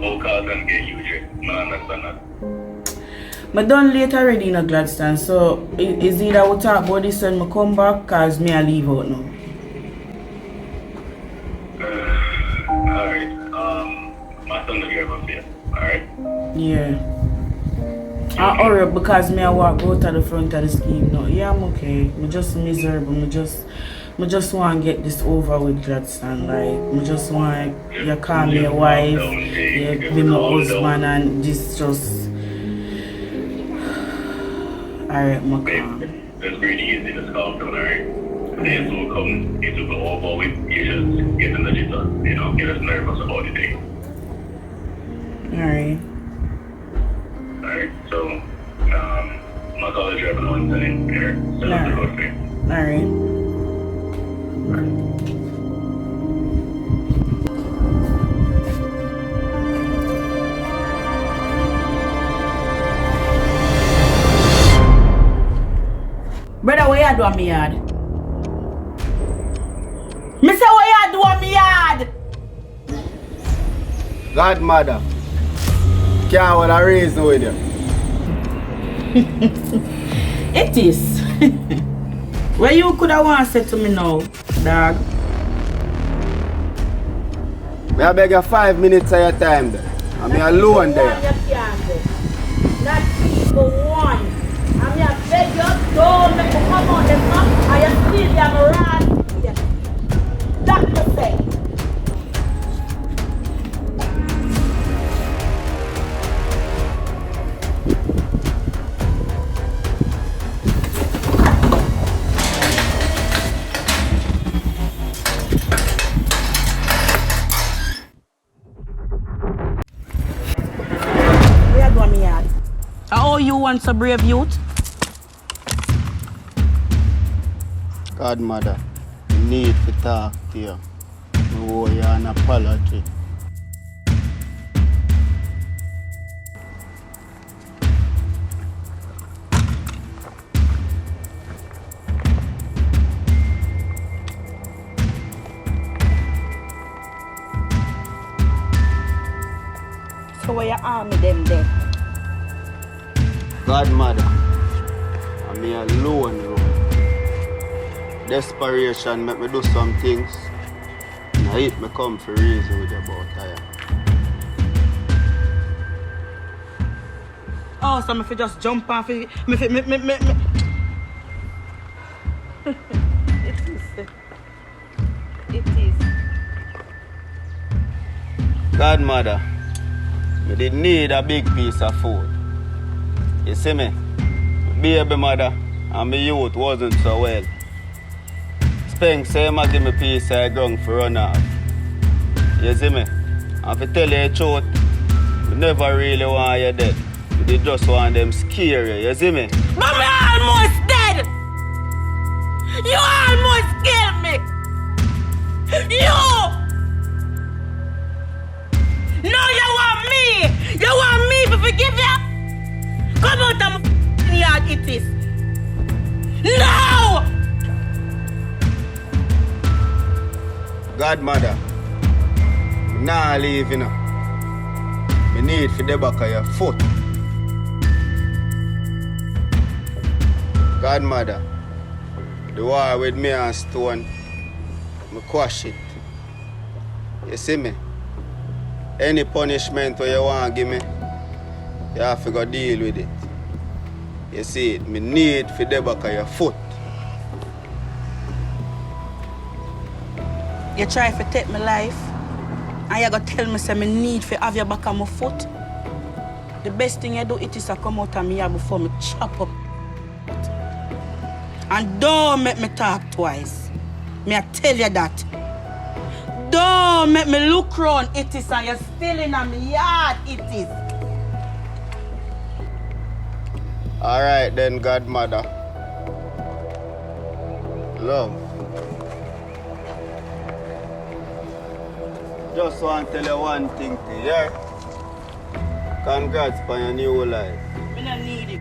about cars and get usually. I understand that. I done late already in a Gladstone, so is either we talk about this when I come back, cause me I leave out now. Alright. My son will get up here. Alright? Yeah. I hurry up because me I walk out to the front of the scheme now. Yeah, I'm okay. I'm just miserable. I just want to get this over with, Gladstone. Like, I just want you call me a wife, you be my husband, and this just. Alright, my calm. That's really easy to calm down, alright? Days will come, it will go over with, you just get in the jitter, you know, get us nervous about the day. Alright. Alright, so, my college driving on time here, so that's the good thing. Alright. Brother, what you do on me yard? Me say what you do on me yard? Godmother, can't want to raise with you. It is. What you could have want to say to me now, dog? May I beg you 5 minutes of your time there? I'm alone there. Not people one. I'm here beg you, don't make me come on the map. I am still young around here. Doctor say. Where you going, me yard? How you want a brave youth? Godmother, I need to talk to you. I owe you an apology. So where you army them there? Godmother, I'm here alone now. Desperation make me do some things. And I hate me come for reason with you about that. Oh, so if you just jump off it, It is. It is. Godmother, I did need a big piece of food. You see me? My baby mother and my youth wasn't so well. Speng say I give me a piece of ground for run off. You see me? And if I tell you the truth, I never really want you dead. They just want them scare you. You see me? But me almost dead! You almost killed me! You! No, you want me! You want me to forgive you? Come out of my yard, it is! No! Godmother, I'm not leaving. I need for the back of your foot. Godmother, the war with me and Stone, I quash it. You see me? Any punishment where you want to give me, you have to go deal with it. You see it? I need for the back of your foot. You try to take my life, and you go tell me say I need to have your back on my foot. The best thing you do it is to come out of me here before me chop up. And don't make me talk twice. Me I tell you that. Don't make me look round it is and you're still in my yard it is. Alright then, Godmother. Love. Just want to tell you one thing to you. Congrats on your new life. Me don't need it.